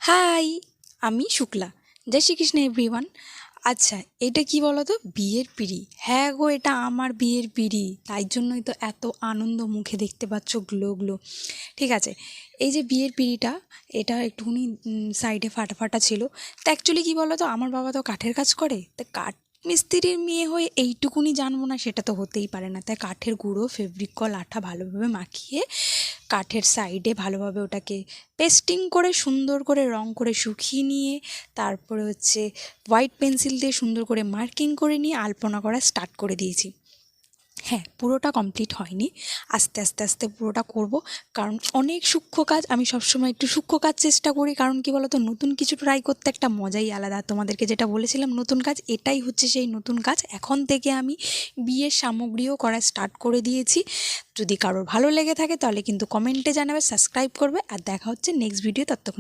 High, আমি শুক্লা। জয় Shrikrishna everyone. আচ্ছা, এটা কি বলো তো? বিয়ের পিঁড়ি। হ্যাঁ গো, এটা আমার বিয়ের পিঁড়ি, তাই জন্যই তো এত আনন্দ মুখে দেখতে পাচ্ছ, গ্লো গ্লো। ঠিক আছে, এই যে বিয়ের পিঁড়িটা, এটা একটুখানি সাইডে ফাটা ফাটা ছিল। তা অ্যাকচুয়ালি কী বলো তো, আমার বাবা তো কাঠের কাজ করে, তা কাঠ মিস্ত্রির মেয়ে হয়ে এইটুকুনি জানবো না সেটা তো হতেই পারে না। তাই কাঠের গুঁড়ো, ফেব্রিকল, আঠা ভালোভাবে মাখিয়ে কাঠের সাইডে ভালোভাবে ওটাকে পেস্টিং করে সুন্দর করে রং করে শুকিয়ে নিয়ে তারপরে হোয়াইট পেন্সিল দিয়ে সুন্দর করে মার্কিং করে নিয়ে আলপনা করা স্টার্ট করে দিয়েছি। হ্যাঁ, পুরোটা কমপ্লিট হয়নি, আস্তে আস্তে আস্তে পুরোটা করব। কারণ অনেক সূক্ষ্ম কাজ, আমি সবসময় একটু সূক্ষ্ম কাজ চেষ্টা করি। কারণ কি বলো তো, নতুন কিছু ট্রাই করতে একটা মজাই আলাদা। তোমাদেরকে যেটা বলেছিলাম নতুন কাজ, এটাই হচ্ছে সেই নতুন কাজ। এখন থেকে আমি বিয়ের সামগ্রীও করা স্টার্ট করে দিয়েছি। যদি কারোর ভালো লেগে থাকে তাহলে কিন্তু কমেন্টে জানাবে, সাবস্ক্রাইব করবে, আর দেখা হচ্ছে নেক্সট ভিডিও। ততক্ষণ